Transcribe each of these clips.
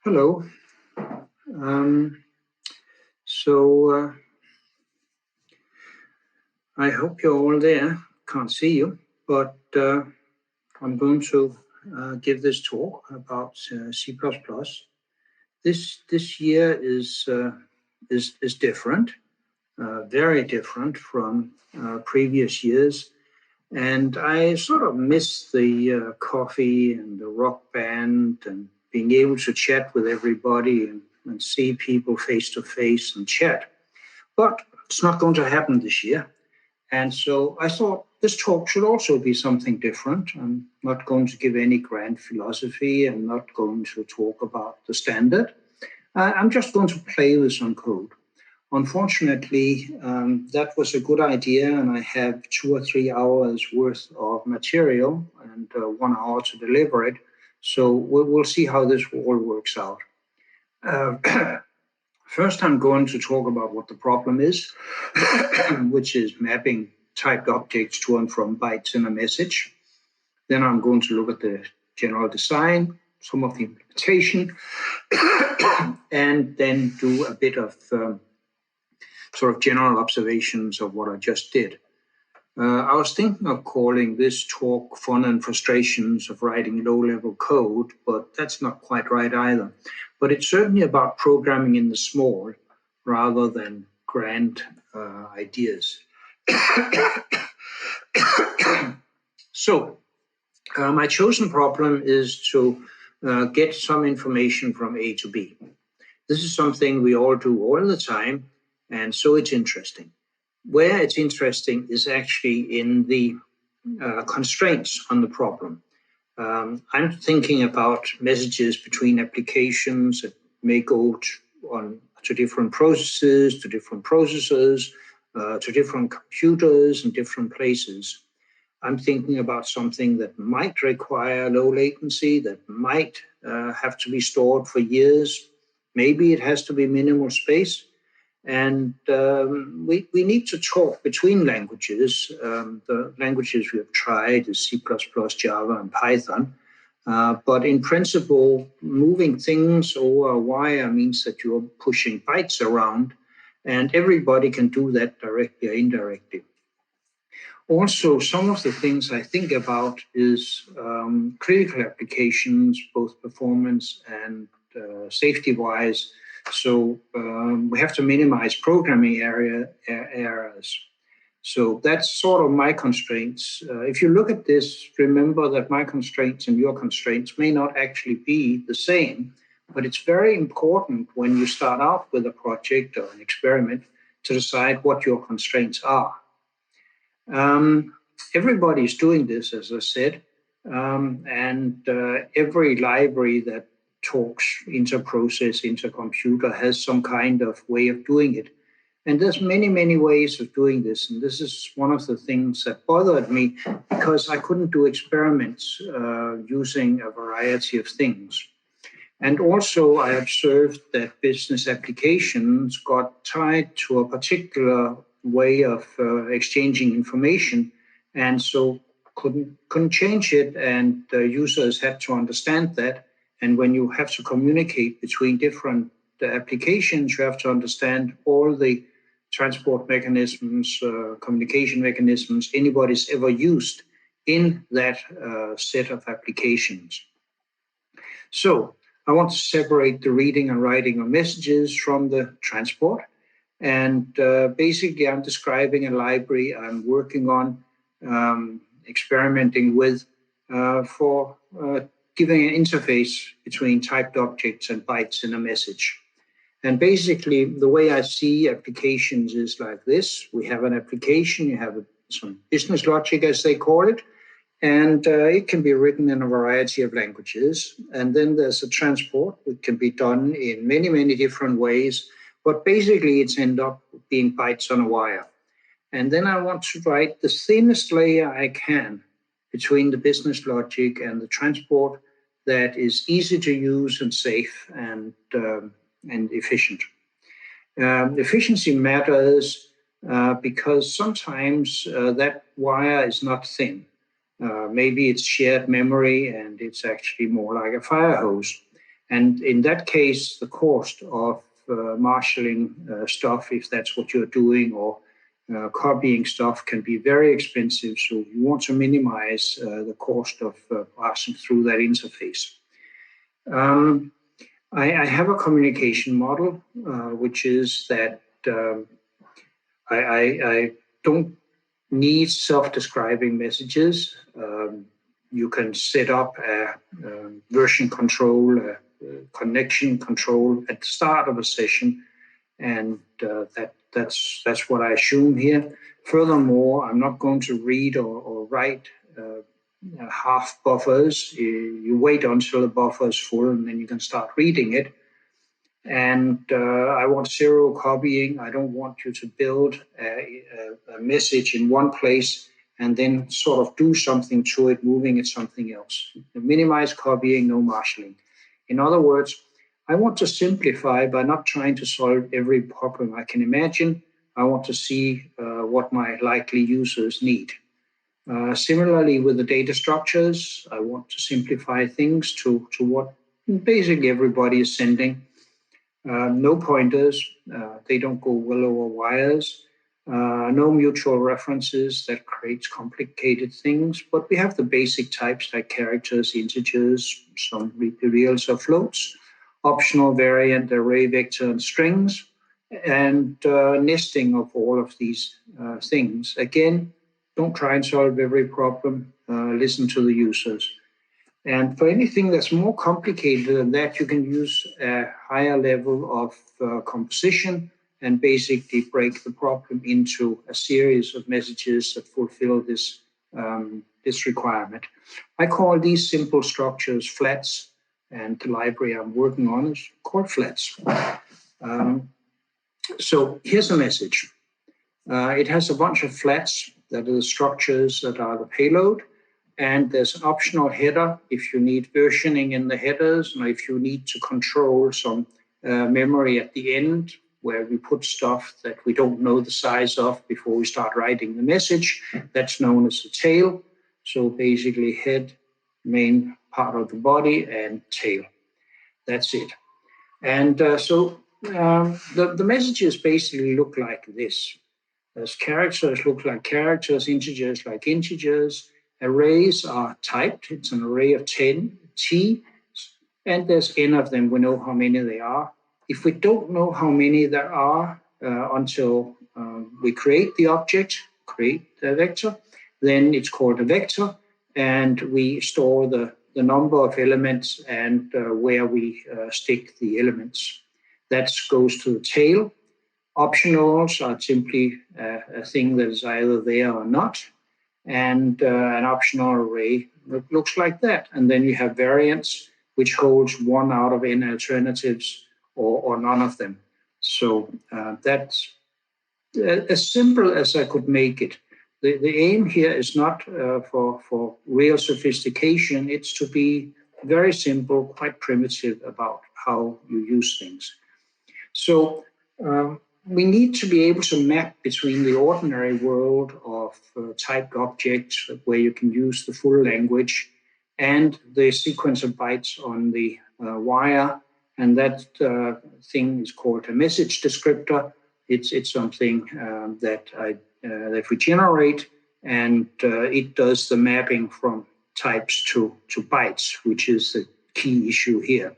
Hello. So I hope you're all there. Can't see you, but I'm going to give this talk about C++. This year is different, very different from previous years, and I sort of miss the coffee and the rock band and being able to chat with everybody and see people face to face and chat. But it's not going to happen this year. And so I thought this talk should also be something different. I'm not going to give any grand philosophy. I'm not going to talk about the standard. I'm just going to play with some code. Unfortunately, that was a good idea, and I have 2 or 3 hours worth of material and 1 hour to deliver it. So we'll see how this all works out. First, I'm going to talk about what the problem is, which is mapping typed objects to and from bytes in a message. Then I'm going to look at the general design, some of the implementation, and then do a bit of sort of general observations of what I just did. I was thinking of calling this talk Fun and Frustrations of Writing Low-Level Code, but that's not quite right either. But it's certainly about programming in the small rather than grand ideas. So my chosen problem is to get some information from A to B. This is something we all do all the time, and so it's interesting. Where it's interesting is actually in the constraints on the problem. I'm thinking about messages between applications that may go to different processes, to different processors, to different computers and different places. I'm thinking about something that might require low latency, that might have to be stored for years. Maybe it has to be minimal space. And we need to talk between languages. The languages we have tried is C++, Java, and Python. But in principle, moving things over a wire means that you're pushing bytes around, and everybody can do that directly or indirectly. Also, some of the things I think about is critical applications, both performance and safety-wise. So we have to minimize programming errors. So that's sort of my constraints. If you look at this, remember that my constraints and your constraints may not actually be the same, but it's very important when you start out with a project or an experiment to decide what your constraints are. Everybody's doing this, as I said, and every library that talks inter-process, inter-computer has some kind of way of doing it. And there's many, many ways of doing this. And this is one of the things that bothered me because I couldn't do experiments using a variety of things. And also I observed that business applications got tied to a particular way of exchanging information, and so couldn't change it, and users had to understand that. And when you have to communicate between different applications, you have to understand all the transport mechanisms, communication mechanisms anybody's ever used in that set of applications. So I want to separate the reading and writing of messages from the transport. And basically, I'm describing a library I'm working on, experimenting with for giving an interface between typed objects and bytes in a message. And basically, the way I see applications is like this. We have an application, you have some business logic, as they call it, and it can be written in a variety of languages. And then there's a transport, which can be done in many, many different ways. But basically, it's end up being bytes on a wire. And then I want to write the thinnest layer I can between the business logic and the transport that is easy to use and safe and efficient. Efficiency matters because sometimes that wire is not thin. Maybe it's shared memory and it's actually more like a fire hose. And in that case, the cost of marshalling stuff, if that's what you're doing, or copying stuff, can be very expensive. So you want to minimize the cost of passing through that interface. I have a communication model, which is that I don't need self-describing messages. You can set up a version control, a connection control at the start of a session, and that's what I assume here. Furthermore, I'm not going to read or write half buffers. You wait until the buffer is full, and then you can start reading it. And I want zero copying. I don't want you to build a message in one place and then sort of do something to it, moving it something else. Minimize copying, no marshalling. In other words, I want to simplify by not trying to solve every problem I can imagine. I want to see what my likely users need. Similarly, with the data structures, I want to simplify things to what basically everybody is sending. No pointers, they don't go well over wires. No mutual references, that creates complicated things. But we have the basic types like characters, integers, some reals or floats, optional variant, array, vector, and strings, and nesting of all of these things. Again, don't try and solve every problem. Listen to the users. And for anything that's more complicated than that, you can use a higher level of composition and basically break the problem into a series of messages that fulfill this requirement. I call these simple structures flats, and the library I'm working on is called flats. So here's a message. It has a bunch of flats that are the structures that are the payload. And there's an optional header if you need versioning in the headers, and if you need to control some memory at the end, where we put stuff that we don't know the size of before we start writing the message. That's known as the tail. So basically head, main part of the body, and tail. That's it. And so the messages basically look like this. As characters look like characters, integers like integers. Arrays are typed. It's an array of 10 T, and there's n of them. We know how many they are. If we don't know how many there are until we create the object, create the vector, then it's called a vector, and we store the number of elements and where we stick the elements. That goes to the tail. Optionals are simply a thing that is either there or not. And an optional array looks like that. And then you have variants, which holds one out of n alternatives or none of them. So that's as simple as I could make it. The aim here is not for real sophistication. It's to be very simple, quite primitive about how you use things. So we need to be able to map between the ordinary world of typed objects, where you can use the full language, and the sequence of bytes on the wire. And that thing is called a message descriptor. It's something that we generate, and it does the mapping from types to bytes, which is the key issue here.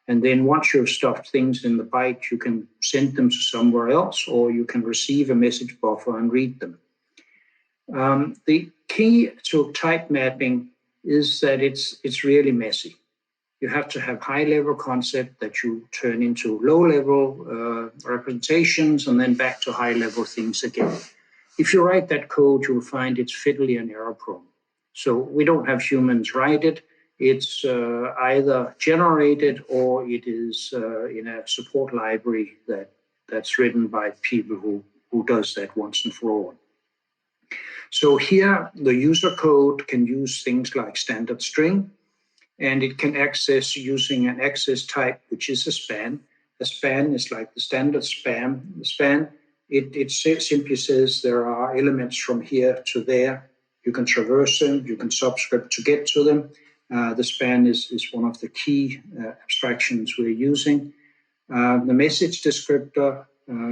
And then once you've stuffed things in the byte, you can send them to somewhere else, or you can receive a message buffer and read them. The key to type mapping is that it's really messy. You have to have high-level concept that you turn into low-level representations, and then back to high-level things again. If you write that code, you'll find it's fiddly and error-prone. So we don't have humans write it. It's either generated or it is in a support library that's written by people who does that once and for all. So here, the user code can use things like standard string, and it can access using an access type, which is a span. A span is like the standard span. The span, it simply says there are elements from here to there. You can traverse them, you can subscript to get to them. The span is one of the key abstractions we're using. The message descriptor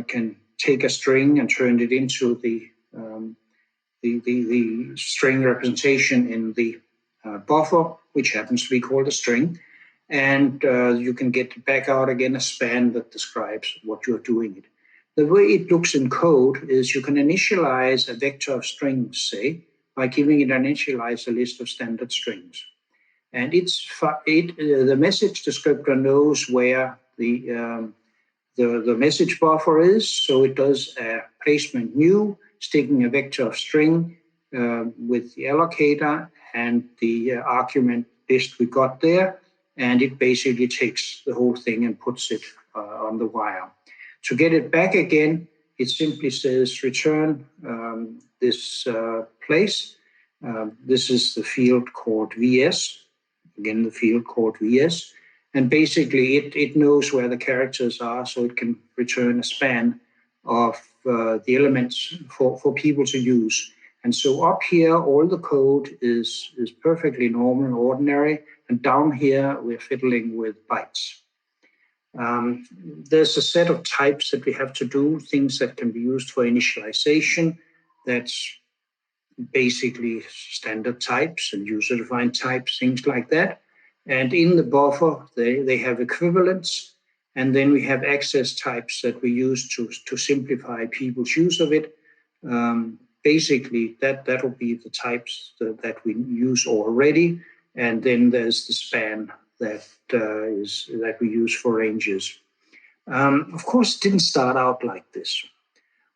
can take a string and turn it into the string representation in the buffer, which happens to be called a string. And you can get back out again a span that describes what you're doing it. The way it looks in code is you can initialize a vector of strings, say, by giving it an initializer list of standard strings. And the message descriptor knows where the message buffer is, so it does a placement new, sticking a vector of string with the allocator and the argument list we got there, and it basically takes the whole thing and puts it on the wire. To get it back again, it simply says return this place. This is the field called VS, again the field called VS, and basically it knows where the characters are, so it can return a span of the elements for people to use. And so up here, all the code is perfectly normal and ordinary, and down here we're fiddling with bytes. There's a set of types that we have to do, things that can be used for initialization. That's basically standard types and user-defined types, things like that. And in the buffer, they have equivalents. And then we have access types that we use to simplify people's use of it. Basically, that will be the types that we use already. And then there's the span that we use for ranges. Of course, it didn't start out like this.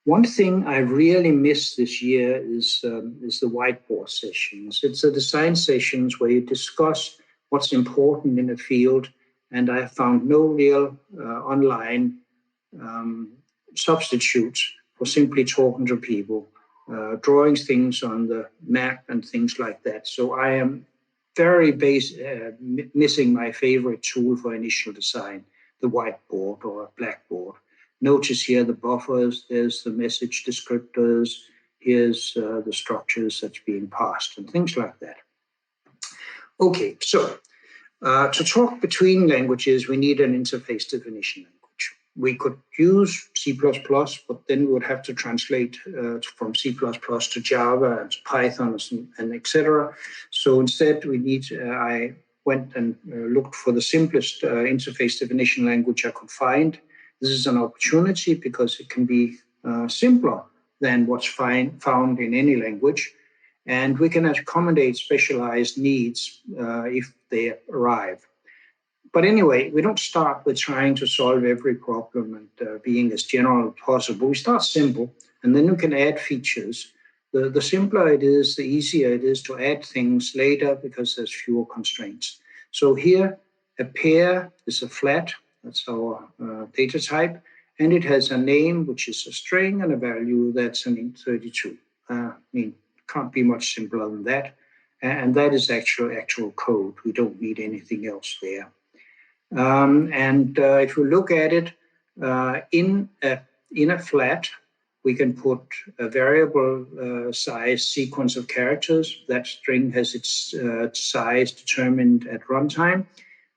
One thing I really miss this year is the whiteboard sessions. It's the design sessions where you discuss what's important in a field, and I found no real online substitutes for simply talking to people, drawing things on the map and things like that. So I am very missing my favorite tool for initial design, the whiteboard or blackboard. Notice here the buffers, there's the message descriptors, here's the structures that's being passed and things like that. Okay, so to talk between languages, we need an interface definition language. We could use C++, but then we would have to translate from C++ to Java and to Python and etc. So instead, I went and looked for the simplest interface definition language I could find. This is an opportunity because it can be simpler than what's found in any language. And we can accommodate specialized needs if they arrive. But anyway, we don't start with trying to solve every problem and being as general as possible. We start simple, and then we can add features. The simpler it is, the easier it is to add things later because there's fewer constraints. So here, a pair is a flat. That's our data type. And it has a name, which is a string, and a value that's an int32. Can't be much simpler than that. And that is actual code. We don't need anything else there. If we look at it, in a flat, we can put a variable size sequence of characters. That string has its size determined at runtime.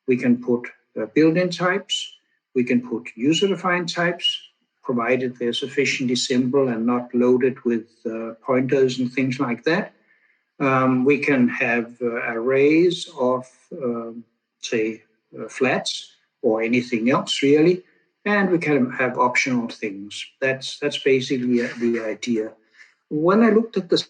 We can put built-in types. We can put user-defined types, provided they're sufficiently simple and not loaded with pointers and things like that. We can have arrays of, say, flats or anything else really, and we can have optional things. That's basically the idea. When I looked at this,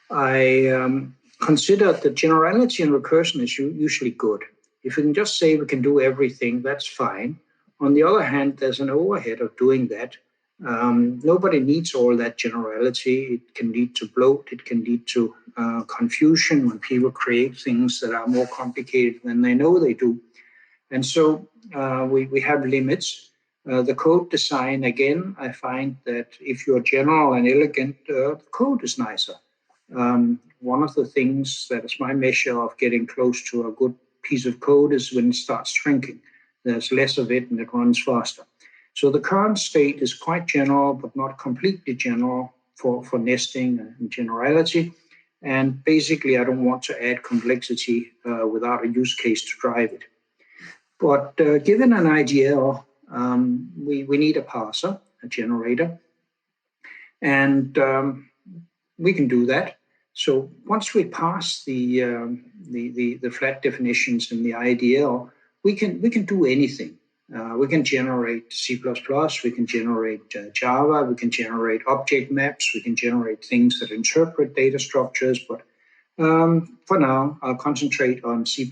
I considered that generality and recursion is usually good. If we can just say we can do everything, that's fine. On the other hand, there's an overhead of doing that. Nobody needs all that generality. It can lead to bloat. It can lead to confusion when people create things that are more complicated than they know they do. And so we have limits. The code design, again, I find that if you're general and elegant, the code is nicer. One of the things that is my measure of getting close to a good piece of code is when it starts shrinking. There's less of it and it runs faster. So the current state is quite general, but not completely general for nesting and generality. And basically, I don't want to add complexity without a use case to drive it. But given an IDL, we need a parser, a generator, and we can do that. So once we pass the flat definitions in the IDL, we can do anything. We can generate C++, we can generate Java, we can generate object maps, we can generate things that interpret data structures, but for now, I'll concentrate on C++.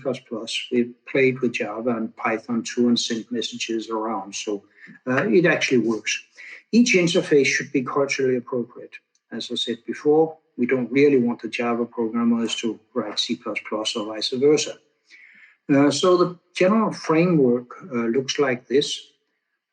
We've played with Java and Python too and sent messages around, so it actually works. Each interface should be culturally appropriate. As I said before, we don't really want the Java programmers to write C++ or vice versa. So the general framework looks like this.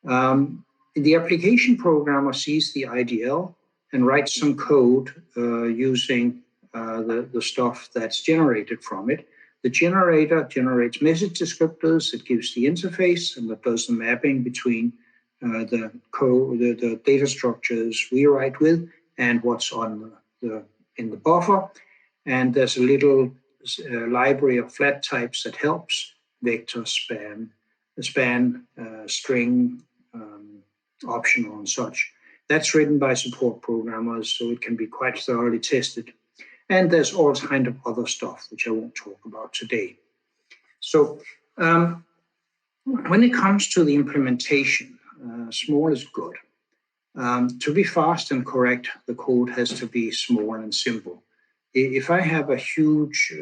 The application programmer sees the IDL and writes some code using the stuff that's generated from it. The generator generates message descriptors, it gives the interface, and that does the mapping between the code, the data structures we write with and what's on in the buffer. And there's a little library of flat types that helps: vector, span, string, optional, and such. That's written by support programmers, so it can be quite thoroughly tested. And there's all kind of other stuff, which I won't talk about today. So when it comes to the implementation, small is good. To be fast and correct, the code has to be small and simple. If I have a huge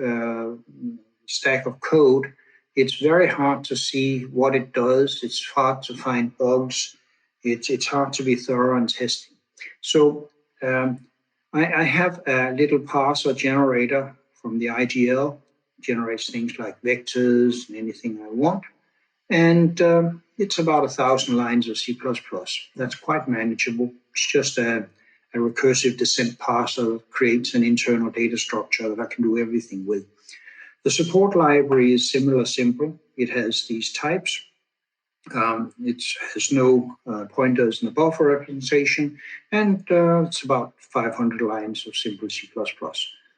stack of code, it's very hard to see what it does. It's hard to find bugs. It's hard to be thorough in testing. So I have a little parser generator from the IGL, generates things like vectors and anything I want. And it's about 1,000 lines of C++. That's quite manageable. It's just a recursive descent parser that creates an internal data structure that I can do everything with. The support library is similar simple. It has these types. It has no pointers in the buffer representation, and it's about 500 lines of simple C++.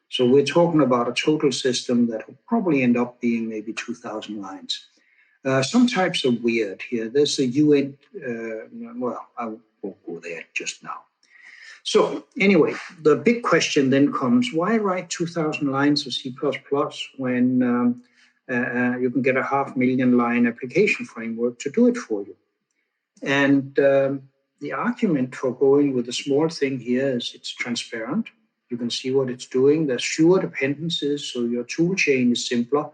So we're talking about a total system that will probably end up being maybe 2,000 lines. Some types are weird here. There's a UN, well, I won't go there just now. So anyway, the big question then comes, why write 2,000 lines of C++ when you can get a 500,000 line application framework to do it for you? And the argument for going with a small thing here is it's transparent. You can see what it's doing. There's fewer dependencies, so your tool chain is simpler.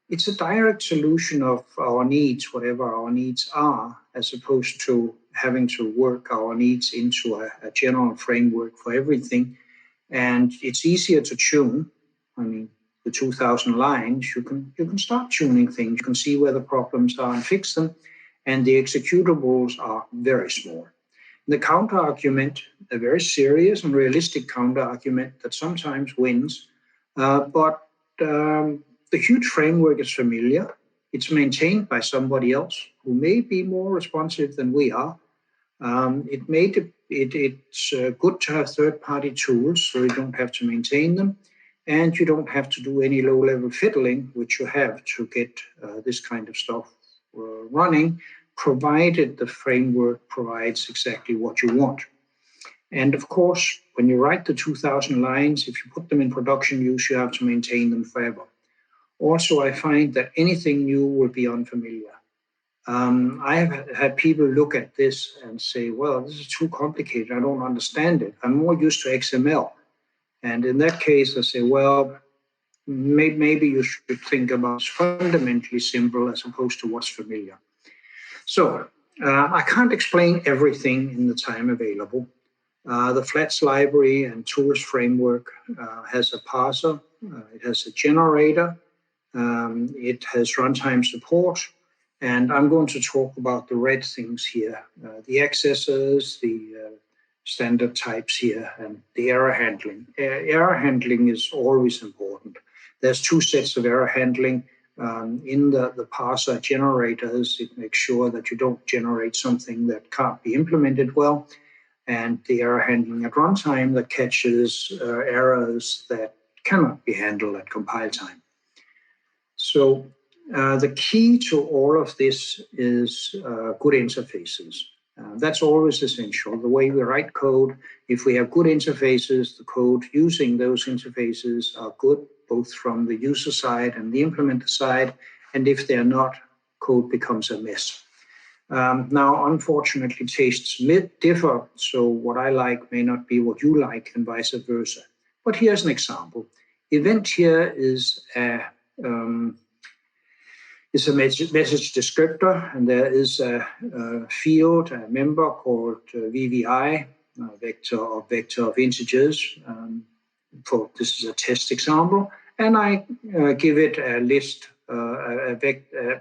It's a direct solution of our needs, whatever our needs are, as opposed to having to work our needs into a general framework for everything. And it's easier to tune. I mean, the 2,000 lines, you can start tuning things. You can see where the problems are and fix them. And the executables are very small. The counter-argument, a very serious and realistic counter-argument that sometimes wins, but the huge framework is familiar. It's maintained by somebody else who may be more responsive than we are. It's good to have third-party tools so you don't have to maintain them, and you don't have to do any low-level fiddling, which you have to get this kind of stuff running, provided the framework provides exactly what you want. And of course, when you write the 2,000 lines, if you put them in production use, you have to maintain them forever. Also, I find that anything new will be unfamiliar. I have had people look at this and say, well, this is too complicated. I don't understand it. I'm more used to XML. And in that case, I say, well, maybe you should think about what's fundamentally simple as opposed to what's familiar. So I can't explain everything in the time available. The Flats library and tools framework has a parser. It has a generator. It has runtime support. And I'm going to talk about the red things here, the accessors, the standard types here, and the error handling. Error handling is always important. There's two sets of error handling. In the parser generators, it makes sure that you don't generate something that can't be implemented well. and the error handling at runtime that catches errors that cannot be handled at compile time. So the key to all of this is good interfaces. That's always essential. The way we write code, if we have good interfaces, the code using those interfaces are good, both from the user side and the implementer side. And if they're not, code becomes a mess. Now, unfortunately, tastes differ. So what I like may not be what you like and vice versa. But here's an example. Event here is a message descriptor, and there is a field, a member called VVI, vector of integers. This is a test example, and I give it a list,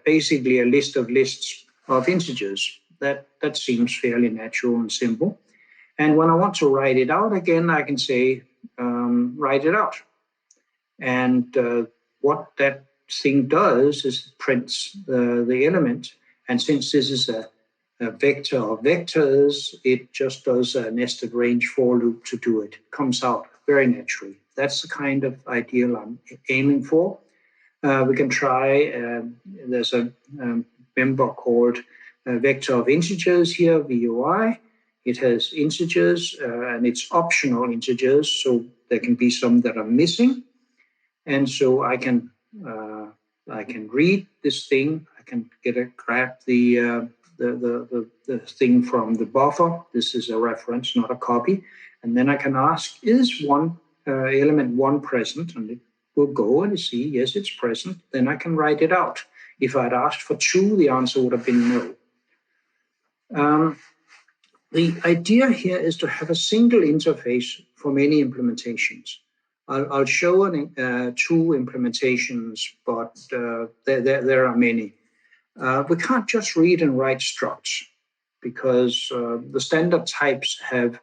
basically a list of lists of integers. That seems fairly natural and simple. And when I want to write it out again, I can say write it out. And what that thing does is it prints the element. And since this is a vector of vectors, it just does a nested range for loop to do it. It comes out very naturally. That's the kind of ideal I'm aiming for. We can try, there's a member called vector of integers here, VOI. It has integers, and it's optional integers, so there can be some that are missing. And so I can read this thing. I can grab the thing from the buffer. This is a reference, not a copy. And then I can ask, is one element 1 present? And it will go and see, yes, it's present. Then I can write it out. If I'd asked for 2, the answer would have been no. The idea here is to have a single interface for many implementations. I'll show 2 implementations, but there are many. We can't just read and write structs because the standard types have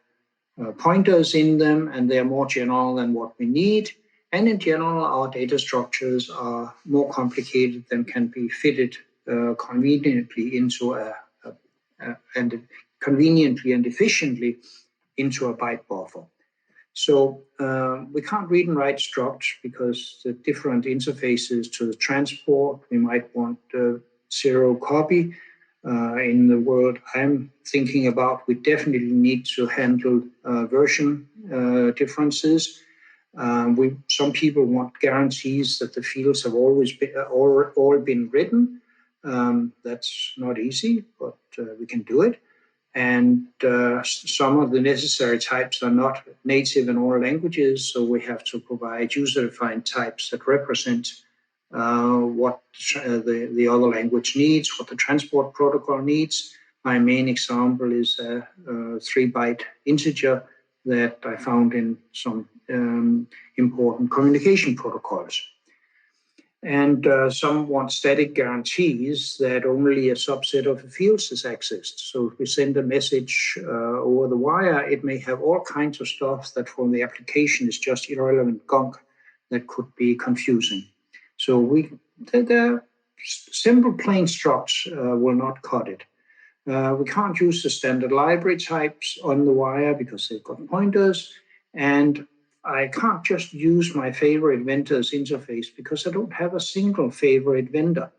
pointers in them, and they're more general than what we need. And in general, our data structures are more complicated than can be fitted conveniently into conveniently and efficiently into a byte buffer. So we can't read and write structs because the different interfaces to the transport, we might want 0 copy. In the world I'm thinking about, we definitely need to handle version differences. Some people want guarantees that the fields have always been all been written. That's not easy, but we can do it. And some of the necessary types are not native in all languages, so we have to provide user-defined types that represent what the other language needs, what the transport protocol needs. My main example is a 3-byte integer that I found in some important communication protocols. And some want static guarantees that only a subset of the fields is accessed. So if we send a message over the wire, it may have all kinds of stuff that from the application is just irrelevant gunk that could be confusing. So the simple plain structs will not cut it. We can't use the standard library types on the wire because they've got pointers, and I can't just use my favorite vendor's interface because I don't have a single favorite vendor.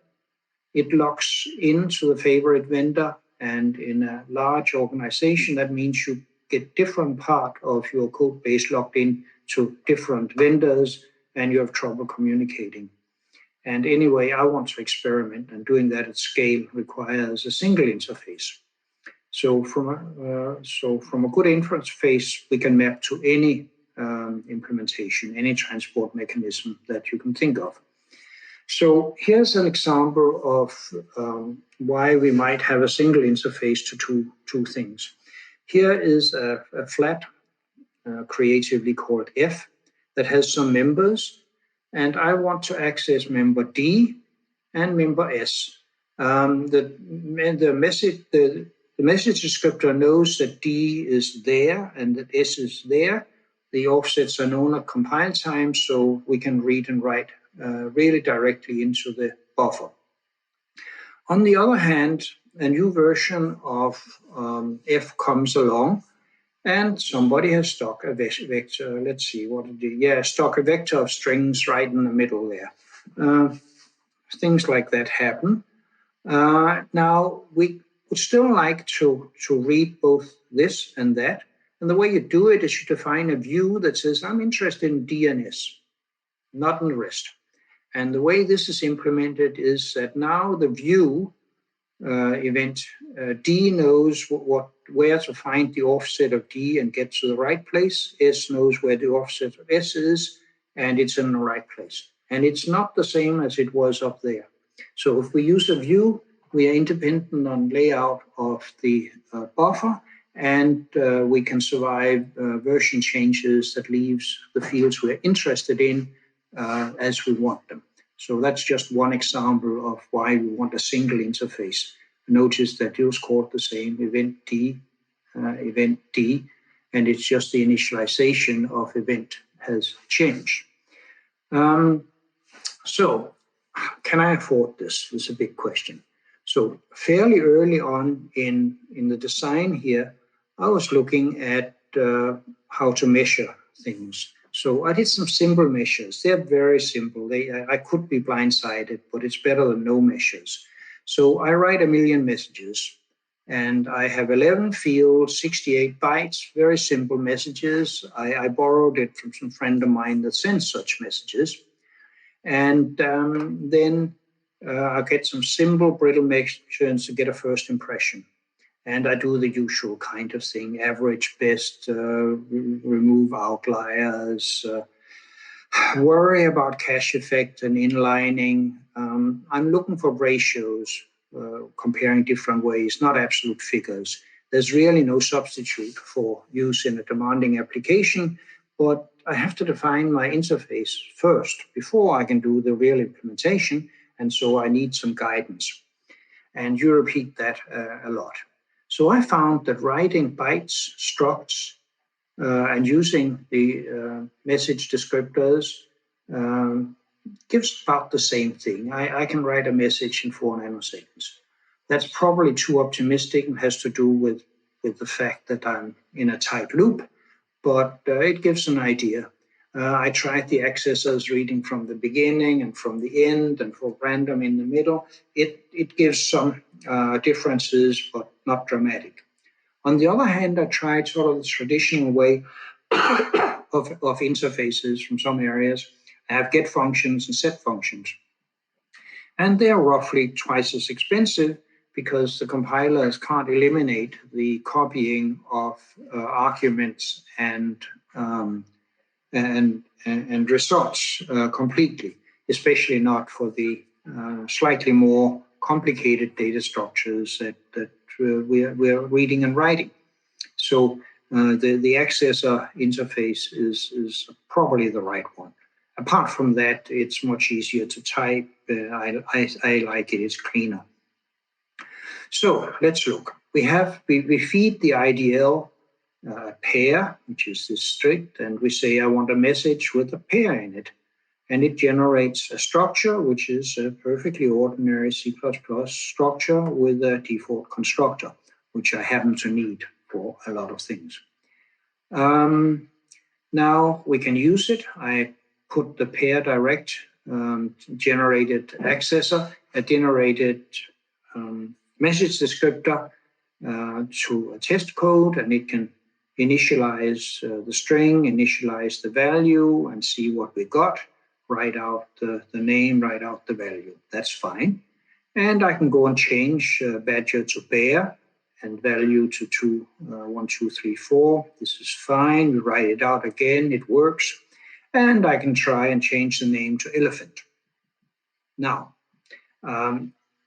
It locks into the favorite vendor, and in a large organization, that means you get different part of your code base locked in to different vendors, and you have trouble communicating. And anyway, I want to experiment, and doing that at scale requires a single interface. So from a good interface, we can map to any implementation, any transport mechanism that you can think of. So here's an example of why we might have a single interface to two things. Here is a flat creatively called F that has some members, and I want to access member D and member S. The message descriptor knows that D is there and that S is there. The offsets are known at compile time, so we can read and write really directly into the buffer. On the other hand, a new version of F comes along, And somebody has stuck a vector. Let's see what it did. Yeah, stuck a vector of strings right in the middle there. Things like that happen. Now, we would still like to read both this and that. And the way you do it is you define a view that says, I'm interested in D and S, not in the rest. And the way this is implemented is that now the view event D knows where to find the offset of D and get to the right place. S knows where the offset of S is, and it's in the right place. And it's not the same as it was up there. So if we use a view, we are independent on layout of the buffer, and we can survive version changes that leaves the fields we're interested in as we want them. So that's just one example of why we want a single interface. Notice that it was called the same, event D, and it's just the initialization of event has changed. So can I afford this? This is a big question. So fairly early on in the design here, I was looking at how to measure things. So I did some simple measures. They're very simple. I could be blindsided, but it's better than no measures. So I write 1 million messages, and I have 11 fields, 68 bytes, very simple messages. I borrowed it from some friend of mine that sends such messages. And then I get some simple brittle measurements to get a first impression. And I do the usual kind of thing, average, best, remove outliers, worry about cache effect and inlining. I'm looking for ratios, comparing different ways, not absolute figures. There's really no substitute for use in a demanding application, but I have to define my interface first before I can do the real implementation, and so I need some guidance. And you repeat that a lot. So I found that writing bytes, structs, and using the message descriptors gives about the same thing. I can write a message in 4 nanoseconds. That's probably too optimistic and has to do with the fact that I'm in a tight loop, but it gives an idea. I tried the accessors reading from the beginning and from the end and for random in the middle. It gives some differences, but not dramatic. On the other hand, I tried sort of the traditional way of interfaces from some areas. I have get functions and set functions. And they are roughly twice as expensive because the compilers can't eliminate the copying of arguments and results completely, especially not for the slightly more complicated data structures that we're reading and writing. So the accessor interface is probably the right one. Apart from that, it's much easier to type. I like it, it's cleaner. So let's look. We feed the IDL pair, which is this strict, and we say I want a message with a pair in it. And it generates a structure, which is a perfectly ordinary C++ structure with a default constructor, which I happen to need for a lot of things. Now we can use it. I put the pair direct generated accessor, a generated message descriptor to a test code, and it can initialize the string, initialize the value, and see what we got. Write out the name, write out the value. That's fine. And I can go and change badger to bear and value to 2, 1, 2, 3, 4. This is fine. We write it out again. It works. And I can try and change the name to elephant. Now,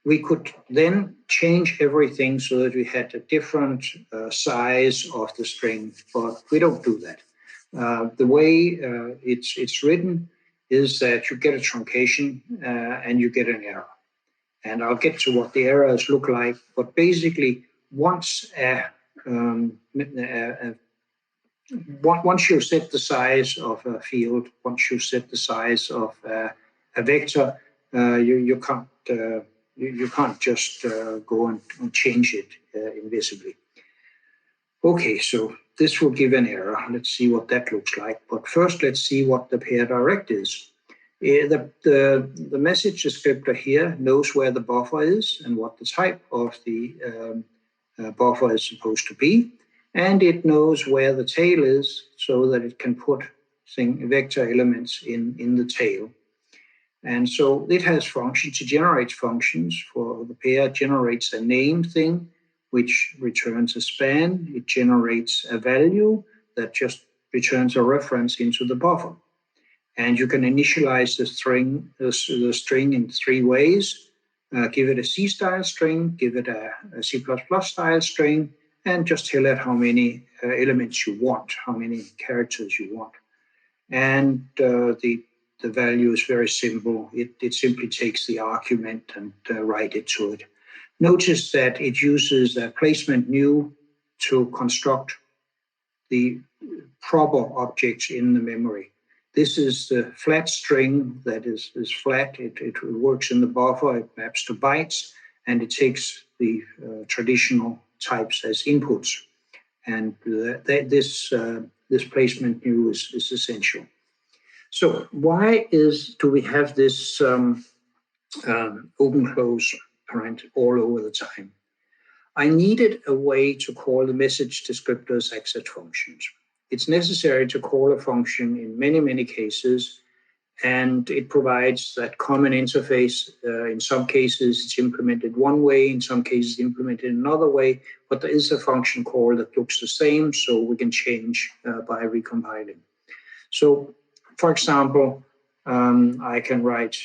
we could then change everything so that we had a different size of the string, but we don't do that. The way it's written is that you get a truncation and you get an error. And I'll get to what the errors look like, but basically once you set the size of a field, once you set the size of a vector, you can't just go and change it invisibly. Okay, so this will give an error. Let's see what that looks like. But first, let's see what the pair direct is. The message descriptor here knows where the buffer is and what the type of the buffer is supposed to be. And it knows where the tail is so that it can put vector elements in the tail. And so it has functions. It generates functions. For the pair, it generates a name thing, which returns a span. It generates a value that just returns a reference into the buffer. And you can initialize the string in three ways. Give it a C-style string, give it a C++ style string, and just tell it how many elements you want, how many characters you want. And the value is very simple. It simply takes the argument and write it to it. Notice that it uses a placement new to construct the proper objects in the memory. This is the flat string that is flat. It works in the buffer. It maps to bytes, and it takes the traditional types as inputs. And this placement new is essential. So why do we have this Openclose parent all over the time? I needed a way to call the message descriptors exit functions. It's necessary to call a function in many, many cases, and it provides that common interface. In some cases, it's implemented one way, in some cases, implemented another way, but there is a function call that looks the same, so we can change by recompiling. So, for example, I can write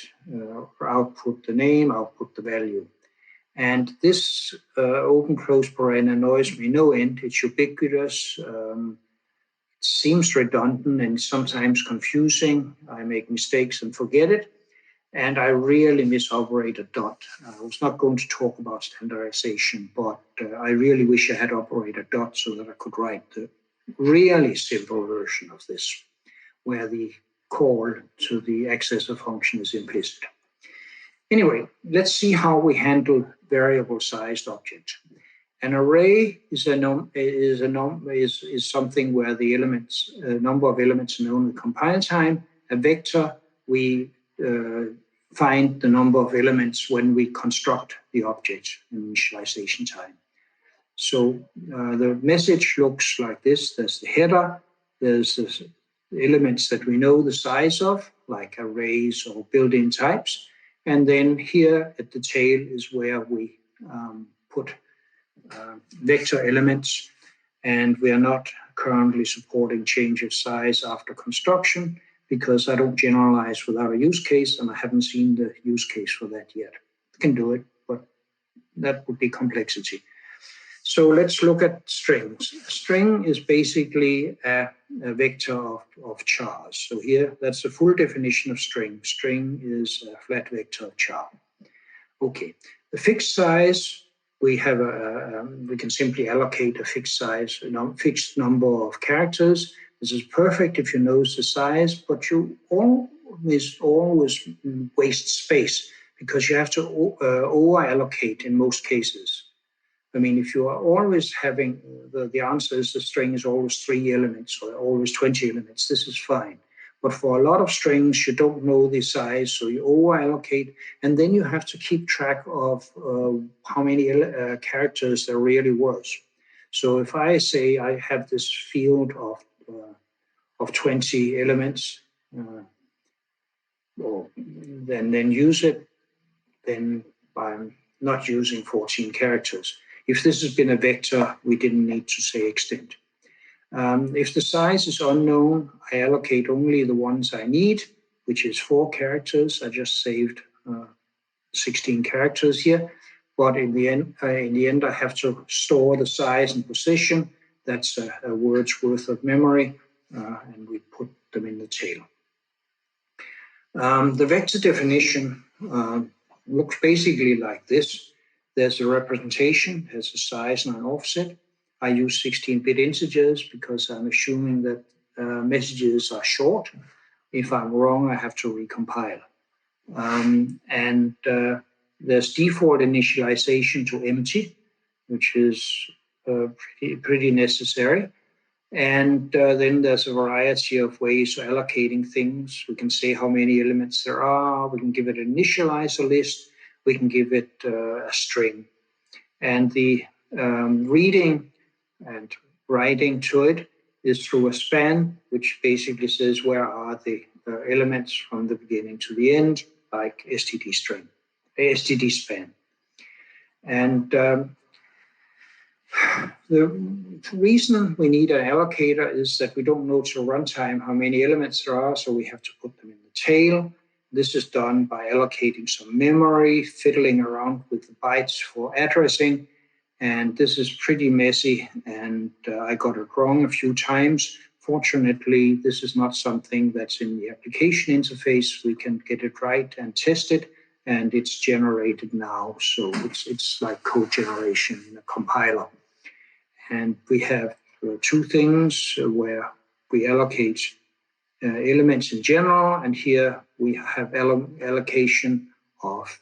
output the name, output the value. And this Openclose paren annoys me no end. It's ubiquitous. It seems redundant and sometimes confusing. I make mistakes and forget it. And I really miss operator dot. I was not going to talk about standardization, but I really wish I had operator dot so that I could write the really simple version of this, where the call to the accessor function is implicit. Anyway, let's see how we handle variable-sized objects. An array is something where the elements, number of elements are known at compile time. A vector, we find the number of elements when we construct the object in initialization time. So the message looks like this. There's the header. There's the elements that we know the size of, like arrays or built-in types. And then here at the tail is where we put vector elements, and we are not currently supporting change of size after construction because I don't generalize without a use case, and I haven't seen the use case for that yet. We can do it, but that would be complexity. So let's look at strings. A string is basically a vector of chars. So here, that's the full definition of string. String is a flat vector of char. Okay, the fixed size, we have we can simply allocate a fixed size, fixed number of characters. This is perfect if you know the size, but you always waste space because you have to over-allocate in most cases. I mean, if you are always having, the answer is the string is always 3 elements or always 20 elements, this is fine. But for a lot of strings, you don't know the size, so you over-allocate, and then you have to keep track of how many characters there really was. So if I say I have this field of 20 elements, then use it, then I'm not using 14 characters. If this has been a vector, we didn't need to say extend. If the size is unknown, I allocate only the ones I need, which is 4 characters. I just saved 16 characters here. But in the end, I have to store the size and position. That's a word's worth of memory, and we put them in the tail. The vector definition looks basically like this. There's a representation, has a size and an offset. I use 16-bit integers because I'm assuming that messages are short. If I'm wrong, I have to recompile. There's default initialization to empty, which is pretty necessary. And then there's a variety of ways of allocating things. We can say how many elements there are. We can give it an initializer list. We can give it a string. And the reading and writing to it is through a span, which basically says where are the elements from the beginning to the end, like std string, std span. And the reason we need an allocator is that we don't know till runtime how many elements there are, so we have to put them in the tail. This is done by allocating some memory, fiddling around with the bytes for addressing, and this is pretty messy, and I got it wrong a few times. Fortunately, this is not something that's in the application interface. We can get it right and test it, and it's generated now, so it's like code generation in a compiler. And we have two things where we allocate elements in general, and here we have allocation of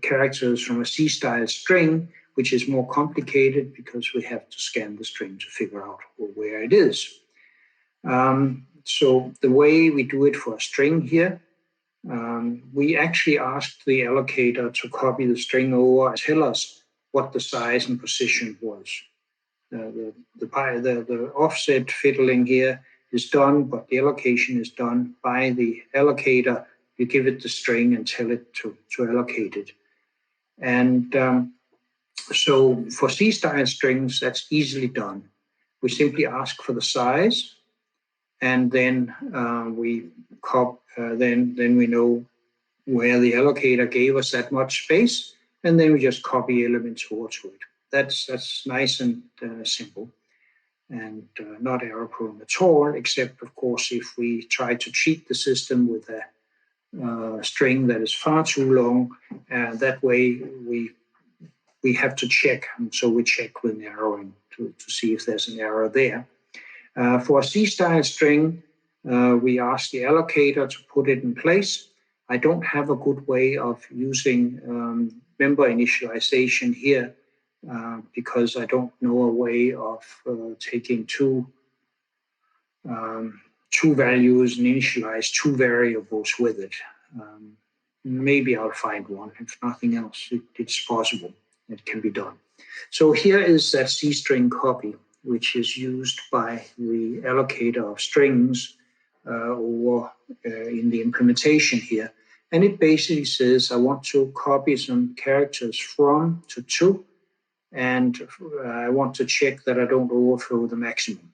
characters from a C-style string, which is more complicated because we have to scan the string to figure out where it is. So the way we do it for a string here, we actually asked the allocator to copy the string over and tell us what the size and position was. The offset fiddling here is done, but the allocation is done by the allocator. You give it the string and tell it to allocate it. And so for C-style strings, that's easily done. We simply ask for the size, and then then we know where the allocator gave us that much space, and then we just copy elements over to it. That's nice and simple, and not error-prone at all, except, of course, if we try to cheat the system with a string that is far too long. That way, we have to check, and so we check with narrowing to see if there's an error there. For a C-style string, we ask the allocator to put it in place. I don't have a good way of using member initialization here, because I don't know a way of taking two values and initialize two variables with it. Maybe I'll find one. If nothing else, it's possible. It can be done. So here is that C-string copy, which is used by the allocator of strings in the implementation here. And it basically says, I want to copy some characters from to, and I want to check that I don't overflow the maximum.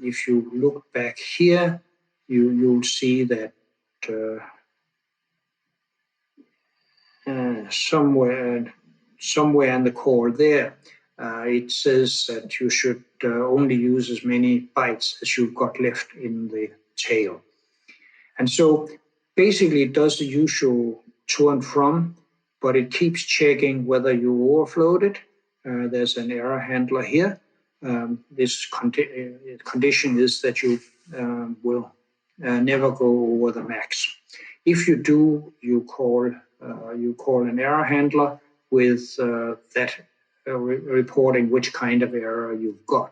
If you look back here, you'll see that somewhere in the core there, it says that you should only use as many bytes as you've got left in the tail. And so basically it does the usual to and from, but it keeps checking whether you overflowed it. There's an error handler here. This condition is that you will never go over the max. If you do, you call an error handler with that reporting which kind of error you've got.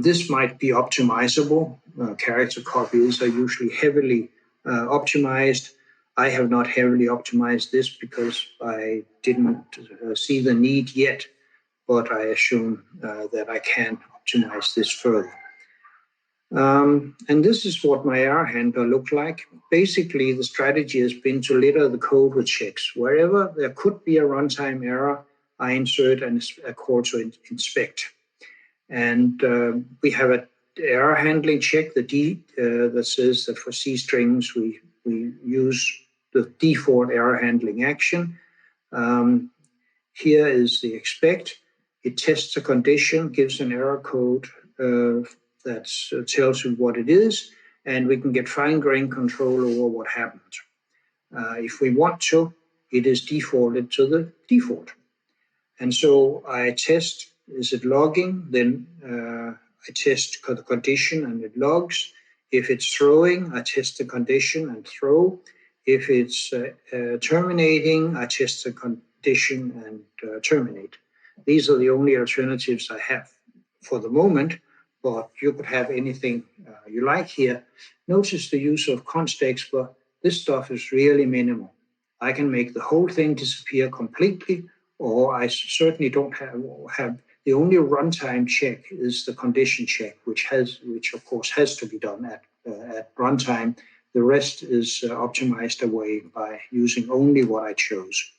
This might be optimizable. Character copies are usually heavily optimized. I have not heavily optimized this because I didn't see the need yet, but I assume that I can optimize this further. And this is what my error handler looked like. Basically, the strategy has been to litter the code with checks. Wherever there could be a runtime error, I insert a call to inspect. And we have an error handling check, the D, that says that for C strings, we use the default error handling action. Here is the expect. It tests a condition, gives an error code that tells you what it is, and we can get fine-grained control over what happened. If we want to, it is defaulted to the default. And so I test, is it logging? Then I test the condition and it logs. If it's throwing, I test the condition and throw. If it's terminating, I test the condition and terminate. These are the only alternatives I have for the moment, but you could have anything you like here. Notice the use of const, but this stuff is really minimal. I can make the whole thing disappear completely, or I certainly don't have the only runtime check is the condition check, which of course has to be done at runtime. The rest is optimized away by using only what I chose.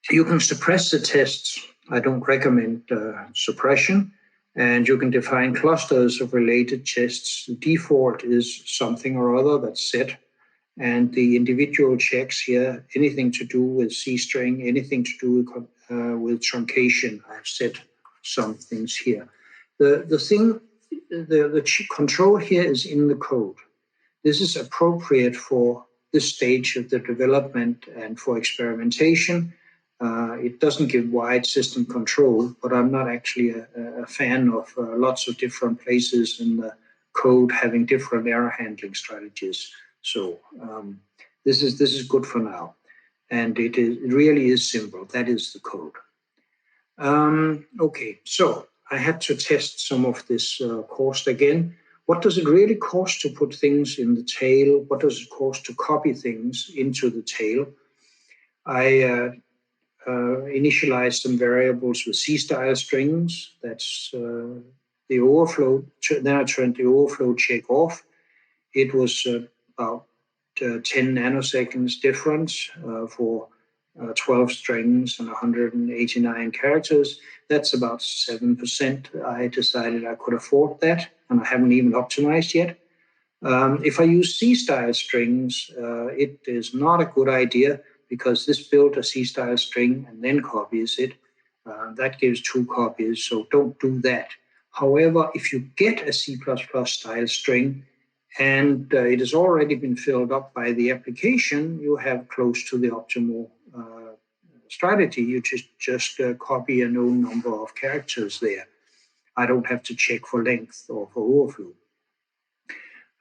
You can suppress the tests. I don't recommend suppression. And you can define clusters of related tests. The default is something or other that's set. And the individual checks here, anything to do with C-string, anything to do with truncation, I've set some things here. The control here is in the code. This is appropriate for this stage of the development and for experimentation. It doesn't give wide system control, but I'm not actually a fan of lots of different places in the code having different error handling strategies. So this is good for now, and it really is simple. That is the code. Okay, so I had to test some of this cost again. What does it really cost to put things in the tail? What does it cost to copy things into the tail? I initialized some variables with C-style strings. That's the overflow. Then I turned the overflow check off. It was about 10 nanoseconds difference for 12 strings and 189 characters. That's about 7%. I decided I could afford that, and I haven't even optimized yet. If I use C-style strings, it is not a good idea because this built a C-style string and then copies it. That gives 2 copies, so don't do that. However, if you get a C++ style string and it has already been filled up by the application, you have close to the optimal strategy. You just copy a known number of characters there. I don't have to check for length or for overflow.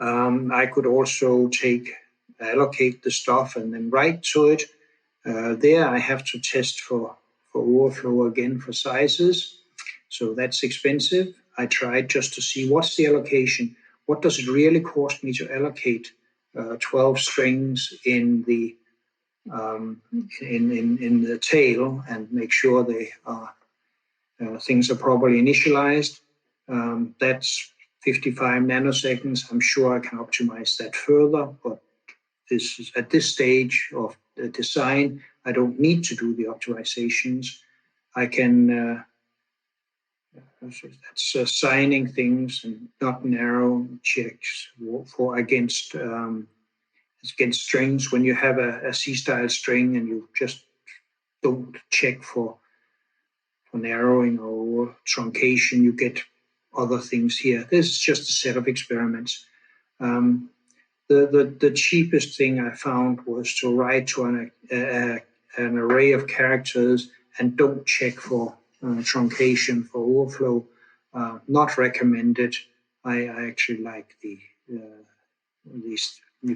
I could also allocate the stuff and then write to it. There I have to test for overflow again for sizes. So that's expensive. I tried just to see what's the allocation. What does it really cost me to allocate 12 strings in the tail and make sure they are things are properly initialized? That's 55 nanoseconds. I'm sure I can optimize that further, but this is at this stage of the design, I don't need to do the optimizations. I can that's assigning things and not narrow checks against strings. When you have a C-style string and you just don't check for narrowing or truncation, you get other things here. This is just a set of experiments. The cheapest thing I found was to write to an array of characters and don't check for truncation, for overflow. Not recommended. I actually like these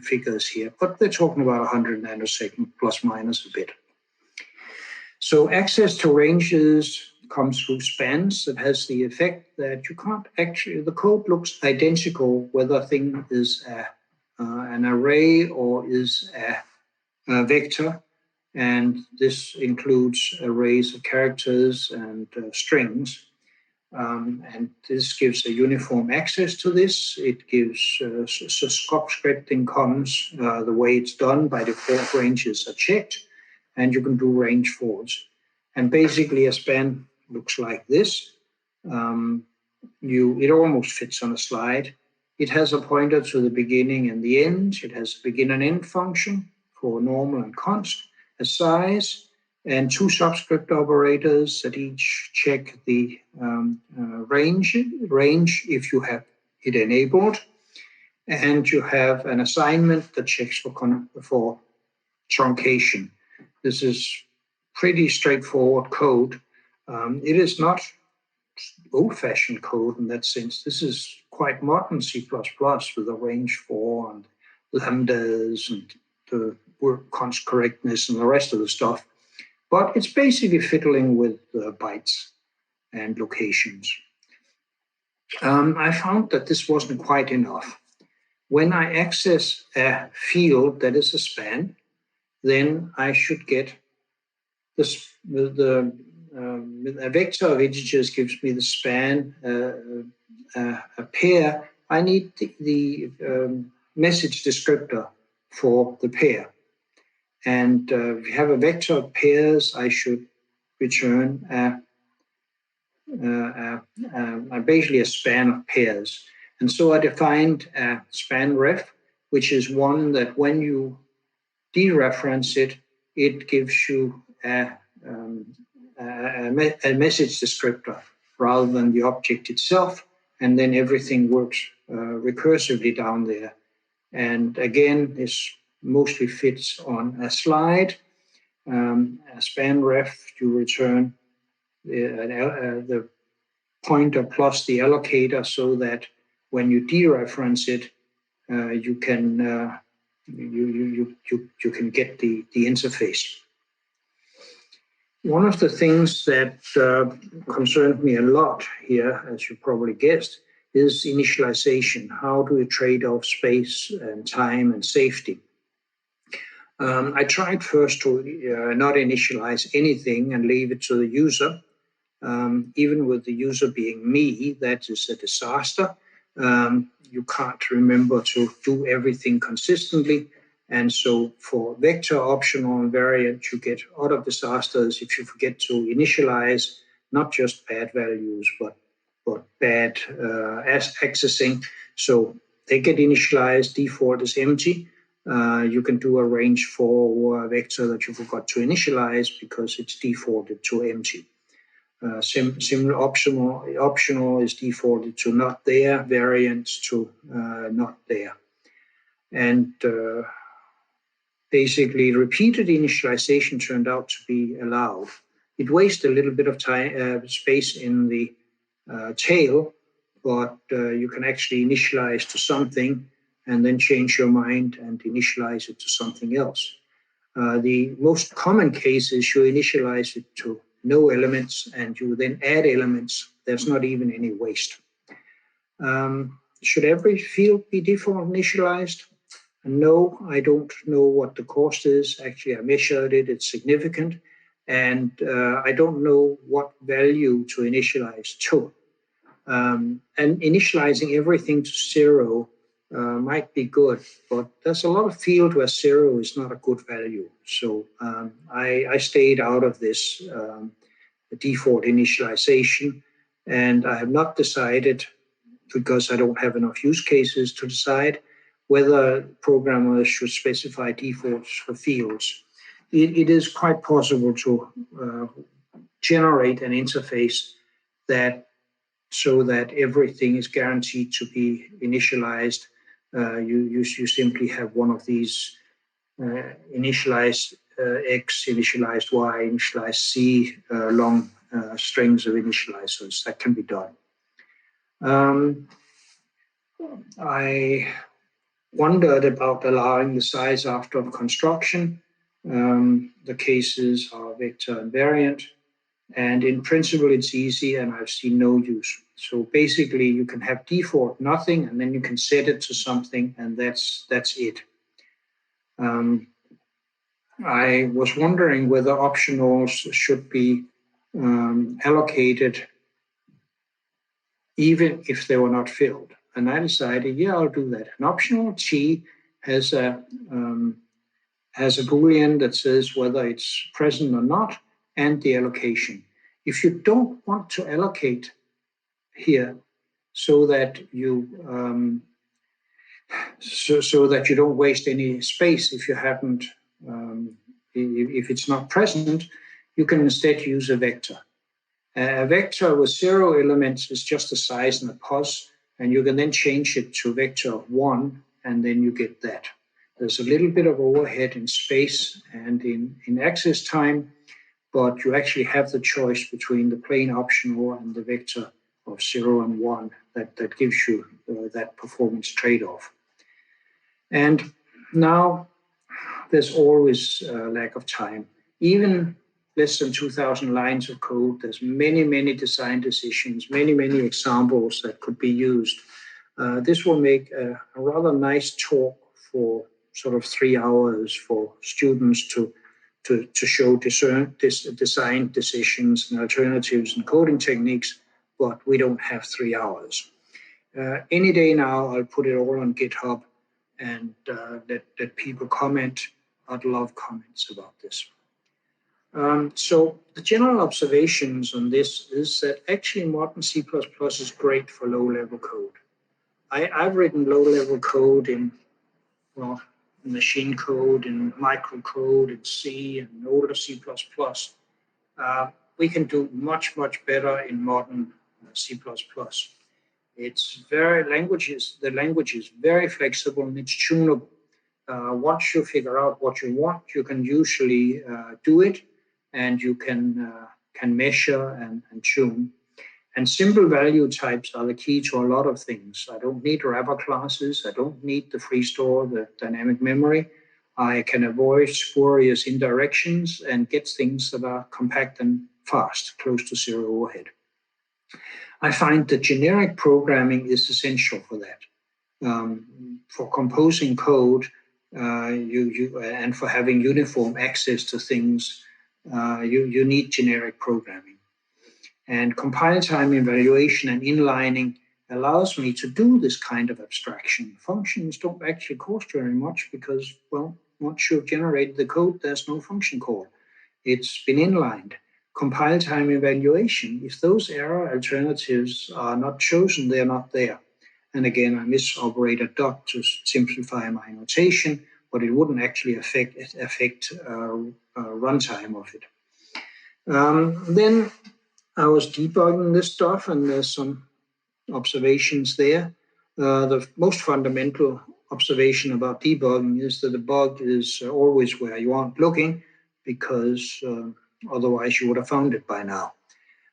figures here, but they're talking about 100 nanosecond plus minus a bit. So access to ranges comes through spans that has the effect that you can't actually, the code looks identical whether a thing is an array or is a vector. And this includes arrays of characters and strings. And this gives a uniform access to this. It gives so scope scripting comes the way it's done. By default, ranges are checked, and you can do range forwards. And basically, a span looks like this. It almost fits on a slide. It has a pointer to the beginning and the end. It has a begin and end function for normal and const, a size, and 2 subscript operators that each check the range if you have it enabled. And you have an assignment that checks for truncation. This is pretty straightforward code. It is not old-fashioned code in that sense. This is quite modern C++ with a range for and lambdas and the word const correctness and the rest of the stuff. But it's basically fiddling with bytes. and locations. I found that this wasn't quite enough. When I access a field that is a span, then I should get a vector of integers gives me the span, a pair. I need the message descriptor for the pair. And if you have a vector of pairs, I should return basically a span of pairs. And so I defined a SpanRef, which is one that when you dereference it, it gives you a message descriptor rather than the object itself, and then everything works recursively down there. And again, this mostly fits on a slide. A SpanRef, you return the pointer plus the allocator so that when you dereference it, you can get the interface. One of the things that concerned me a lot here, as you probably guessed, is initialization. How do we trade off space and time and safety? I tried first to not initialize anything and leave it to the user. Even with the user being me, that is a disaster. You can't remember to do everything consistently. And so for vector, optional, and variant, you get other disasters if you forget to initialize not just bad values, but bad accessing. So they get initialized, default is empty. You can do a range for a vector that you forgot to initialize because it's defaulted to empty. Similar optional is defaulted to not there, variants to not there. And basically repeated initialization turned out to be allowed. It wastes a little bit of time, space in the tail, but you can actually initialize to something and then change your mind and initialize it to something else. The most common case is you initialize it to no elements and you then add elements. There's not even any waste. Should every field be default initialized? No, I don't know what the cost is. Actually, I measured it, it's significant. And I don't know what value to initialize to. And initializing everything to 0 might be good, but there's a lot of field where 0 is not a good value. So I stayed out of this default initialization, and I have not decided, because I don't have enough use cases to decide, whether programmers should specify defaults for fields. It is quite possible to generate an interface so that everything is guaranteed to be initialized. You simply have one of these initialized X, initialized Y, initialized C, long strings of initializers. That can be done. I wondered about allowing the size after construction. The cases are vector and variant. And in principle, it's easy, and I've seen no use. So basically, you can have default nothing, and then you can set it to something, and that's it. I was wondering whether optionals should be allocated even if they were not filled. And I decided, yeah, I'll do that. An optional T has a Boolean that says whether it's present or not, and the allocation. If you don't want to allocate here so that you don't waste any space if you haven't, if it's not present, you can instead use a vector. A vector with 0 elements is just a size and a pos, and you can then change it to a vector of 1, and then you get that. There's a little bit of overhead in space and in access time, but you actually have the choice between the plain optional and the vector of 0 and 1 that gives you that performance trade-off. And now there's always a lack of time. Even less than 2,000 lines of code. There's many, many design decisions, many, many examples that could be used. This will make a rather nice talk for sort of 3 hours for students to show design decisions and alternatives and coding techniques, but we don't have 3 hours. Any day now, I'll put it all on GitHub and let people comment. I'd love comments about this. So the general observations on this is that actually modern C++ is great for low-level code. I've written low-level code in, well, machine code, in microcode, in C, and older C++. We can do much, much better in modern C++. It's the language is very flexible and it's tunable. Once you figure out what you want, you can usually do it, and you can measure and tune. And simple value types are the key to a lot of things. I don't need wrapper classes. I don't need the free store, the dynamic memory. I can avoid spurious indirections and get things that are compact and fast, close to zero overhead. I find that generic programming is essential for that. For composing code, and for having uniform access to things, you need generic programming. And compile time evaluation and inlining allows me to do this kind of abstraction. Functions don't actually cost very much because, well, once you've generated the code, there's no function call. It's been inlined. Compile time evaluation, if those error alternatives are not chosen, they're not there. And again, I misoperate a dot to simplify my notation, but it wouldn't actually affect runtime of it. Then I was debugging this stuff, and there's some observations there. The most fundamental observation about debugging is that the bug is always where you aren't looking, because otherwise you would have found it by now.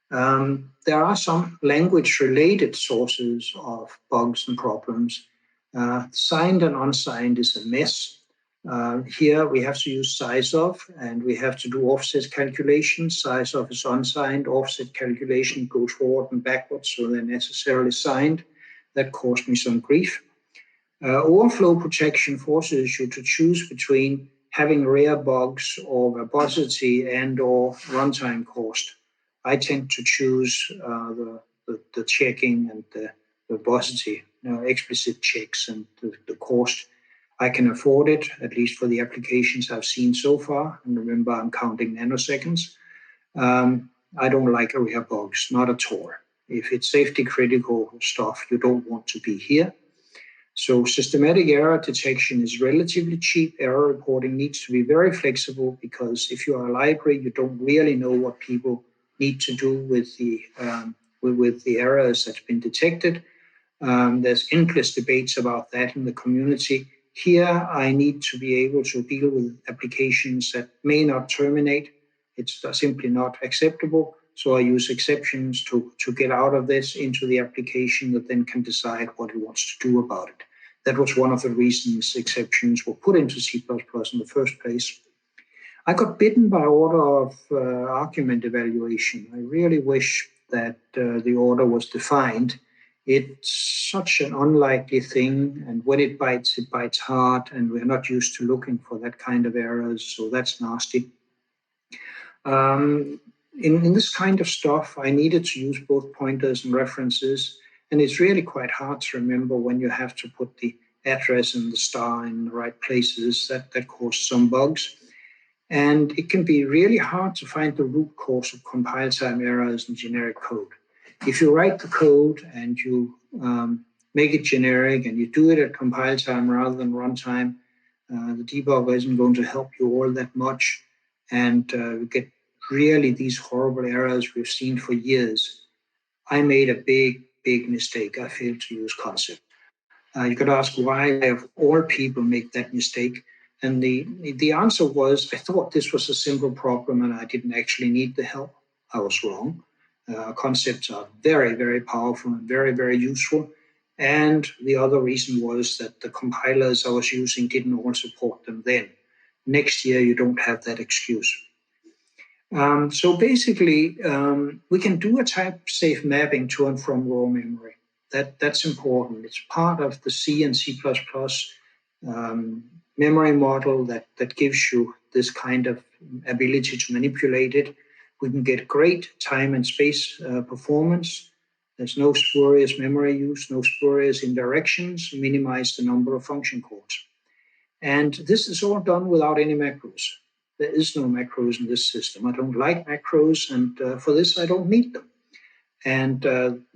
There are some language-related sources of bugs and problems. Signed and unsigned is a mess. Here we have to use size of, and we have to do offset calculations. Size of is unsigned, offset calculation goes forward and backwards, so they're necessarily signed. That caused me some grief. Overflow protection forces you to choose between having rare bugs or verbosity and or runtime cost. I tend to choose the checking and the verbosity, explicit checks and the cost. I can afford it, at least for the applications I've seen so far. And remember, I'm counting nanoseconds. I don't like rare bugs, not at all. If it's safety critical stuff, you don't want to be here. So systematic error detection is relatively cheap. Error reporting needs to be very flexible, because if you are a library, you don't really know what people need to do with the errors that's been detected. There's endless debates about that in the community. Here, I need to be able to deal with applications that may not terminate. It's simply not acceptable. So I use exceptions to get out of this into the application that then can decide what it wants to do about it. That was one of the reasons exceptions were put into C++ in the first place. I got bitten by order of argument evaluation. I really wish that the order was defined. It's such an unlikely thing, and when it bites hard, and we're not used to looking for that kind of errors, so that's nasty. In this kind of stuff, I needed to use both pointers and references, and it's really quite hard to remember when you have to put the address and the star in the right places. That caused some bugs. And it can be really hard to find the root cause of compile time errors in generic code. If you write the code and you make it generic and you do it at compile time rather than runtime, the debugger isn't going to help you all that much. And we get really these horrible errors we've seen for years. I made a big mistake. I failed to use concept. You could ask why of all people make that mistake. And the answer was, I thought this was a simple problem and I didn't actually need the help. I was wrong. Concepts are very, very powerful and very, very useful. And the other reason was that the compilers I was using didn't all support them then. Next year, you don't have that excuse. So basically, we can do a type-safe mapping to and from raw memory. That's important. It's part of the C and C++ memory model that gives you this kind of ability to manipulate it. We can get great time and space performance. There's no spurious memory use, no spurious indirections, minimize the number of function calls. And this is all done without any macros. There is no macros in this system. I don't like macros, and for this, I don't need them. And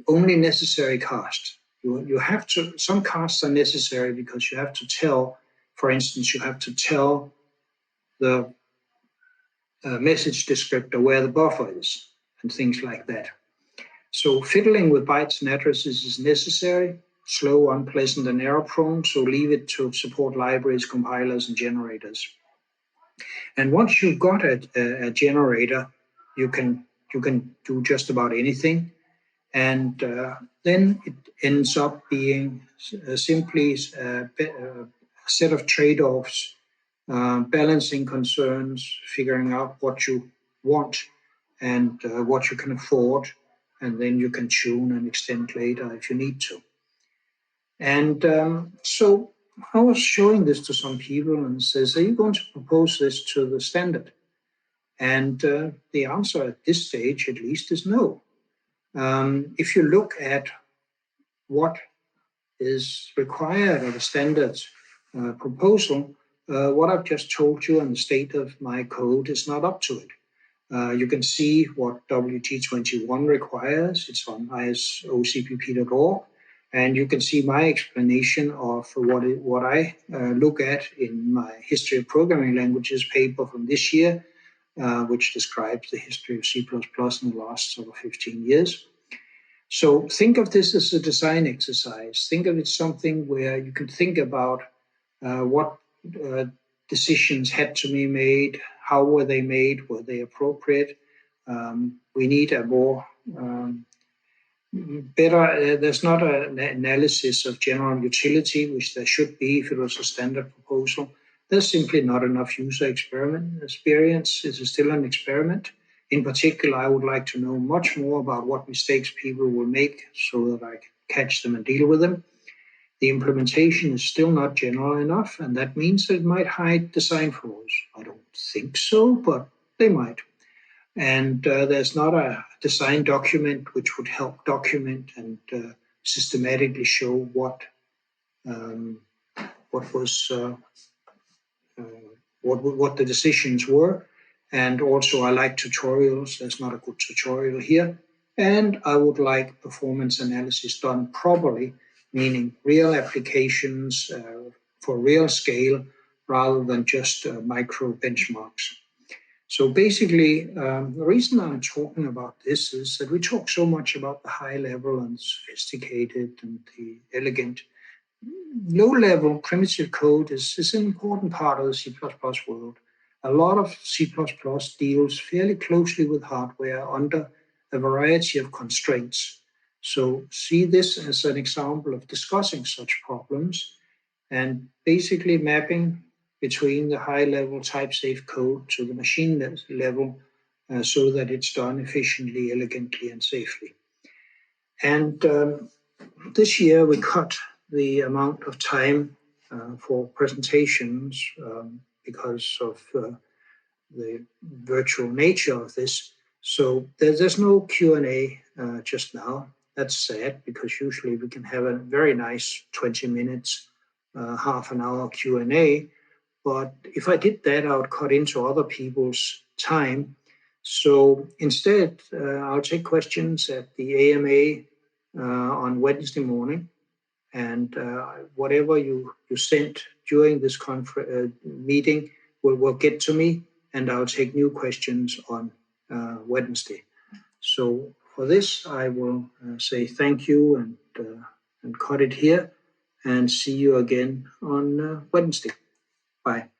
only necessary cast. You have to, some casts are necessary because you have to tell, for instance, you have to tell the message descriptor where the buffer is and things like that. So fiddling with bytes and addresses is necessary, slow, unpleasant, and error-prone, so leave it to support libraries, compilers, and generators. And once you've got a generator, you can do just about anything. And then it ends up being simply a set of trade-offs, balancing concerns, figuring out what you want and what you can afford, and then you can tune and extend later if you need to. And so I was showing this to some people and says, are you going to propose this to the standard? And the answer at this stage, at least, is no. If you look at what is required of a standard proposal, what I've just told you and the state of my code is not up to it. You can see what WT21 requires. It's on isocpp.org. And you can see my explanation of what I look at in my History of Programming Languages paper from this year, which describes the history of C++ in the last sort of 15 years. So think of this as a design exercise. Think of it something where you can think about what decisions had to be made, how were they made, were they appropriate. We need a more better, there's not an analysis of general utility, which there should be if it was a standard proposal. There's simply not enough user experience. It is still an experiment. In particular, I would like to know much more about what mistakes people will make so that I can catch them and deal with them. The implementation is still not general enough, and that means that it might hide design flaws. I don't think so, but they might. And there's not a design document which would help document and systematically show what the decisions were. And also, I like tutorials. There's not a good tutorial here. And I would like performance analysis done properly, meaning real applications for real scale rather than just micro benchmarks. So basically, the reason I'm talking about this is that we talk so much about the high level and sophisticated and the elegant. Low-level primitive code is an important part of the C++ world. A lot of C++ deals fairly closely with hardware under a variety of constraints. So see this as an example of discussing such problems and basically mapping between the high-level type-safe code to the machine level so that it's done efficiently, elegantly, and safely. And this year we cut the amount of time for presentations because of the virtual nature of this. So there's no Q&A just now. That's sad because usually we can have a very nice 20 minutes, half an hour Q&A. But if I did that, I would cut into other people's time. So instead, I'll take questions at the AMA on Wednesday morning. And whatever you sent during this meeting will get to me, and I'll take new questions on Wednesday. So for this, I will say thank you and cut it here, and see you again on Wednesday. Bye.